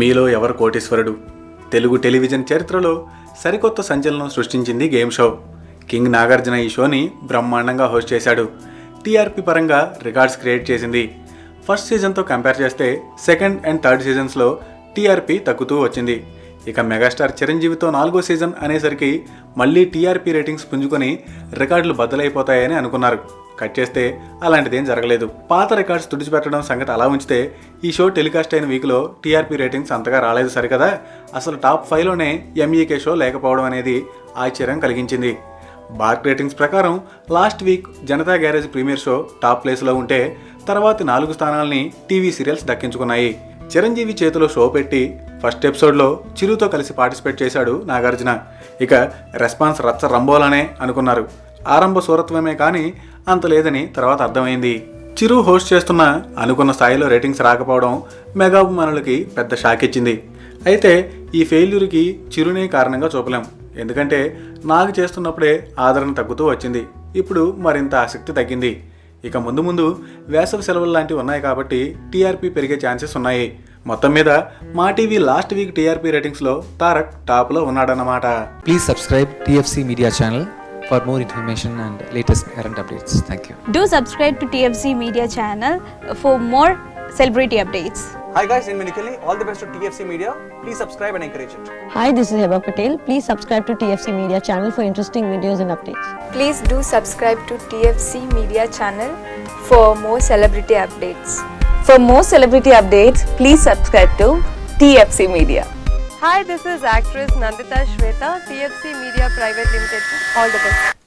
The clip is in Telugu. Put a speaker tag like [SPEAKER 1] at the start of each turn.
[SPEAKER 1] మీలో ఎవరు కోటీశ్వరుడు తెలుగు టెలివిజన్ చరిత్రలో సరికొత్త సంచలనం సృష్టించింది గేమ్ షో. కింగ్ నాగార్జున ఈ షోని బ్రహ్మాండంగా హోస్ట్ చేశాడు. టీఆర్పీ పరంగా రికార్డ్స్ క్రియేట్ చేసింది. ఫస్ట్ సీజన్తో కంపేర్ చేస్తే సెకండ్ అండ్ థర్డ్ సీజన్స్లో టీఆర్పీ తగ్గుతూ వచ్చింది. ఇక మెగాస్టార్ చిరంజీవితో 4వ సీజన్ అనేసరికి మళ్ళీ టీఆర్పీ రేటింగ్స్ పుంజుకొని రికార్డులు బద్దలైపోతాయని అనుకున్నారు. కట్ చేస్తే అలాంటిదేం జరగలేదు. పాత రికార్డ్స్ తుడిచిపెట్టడం సంగతి అలా ఉంచితే ఈ షో టెలికాస్ట్ అయిన వీక్లో టీఆర్పీ రేటింగ్స్ అంతగా రాలేదు సరికదా, అసలు టాప్ 5లోనే ఎంఈకే షో లేకపోవడం అనేది ఆశ్చర్యం కలిగించింది. బార్క్ రేటింగ్స్ ప్రకారం last week Janata garage premiere show top ప్లేస్లో ఉంటే తర్వాతి 4 స్థానాల్ని టీవీ సీరియల్స్ దక్కించుకున్నాయి. చిరంజీవి చేతిలో షో పెట్టి ఫస్ట్ ఎపిసోడ్లో చిరుతో కలిసి పార్టిసిపేట్ చేశాడు నాగార్జున. ఇక రెస్పాన్స్ రచ్చ రంబోలనే అనుకున్నారు. ఆరంభ సూరత్వమే కానీ అంత లేదని తర్వాత అర్థమైంది. చిరు హోస్ట్ చేస్తున్న అనుకున్న స్థాయిలో రేటింగ్స్ రాకపోవడం మెగాభిమానులకి పెద్ద షాక్ ఇచ్చింది. అయితే ఈ ఫెయిల్యూర్కి చిరునే కారణంగా చూపలేం. ఎందుకంటే నాగ్ చేస్తున్నప్పుడే ఆదరణ తగ్గుతూ వచ్చింది. ఇప్పుడు మరింత ఆసక్తి తగ్గింది. ఇక ముందు ముందు వేసవి సెలవులు లాంటివి ఉన్నాయి కాబట్టి టీఆర్పీ పెరిగే ఛాన్సెస్ ఉన్నాయి. మొత్తం మీద Maa TV last week TRP రేటింగ్స్లో తారక్ టాప్లో ఉన్నాడన్నమాట.
[SPEAKER 2] Please subscribe TFC Media channel for more information and latest current updates. Thank you.
[SPEAKER 3] Do subscribe to TFC Media channel for more celebrity updates.
[SPEAKER 4] Hi guys, in Minikali, all the best to TFC Media. Please subscribe and encourage it.
[SPEAKER 5] Hi, this is Heba Patel. Please subscribe to TFC Media channel for interesting videos and updates.
[SPEAKER 6] Please do subscribe to TFC Media channel for more celebrity updates. For more celebrity updates, please subscribe to TFC Media.
[SPEAKER 7] Hi, this is actress Nandita Shweta, TFC Media Private Limited. All the best.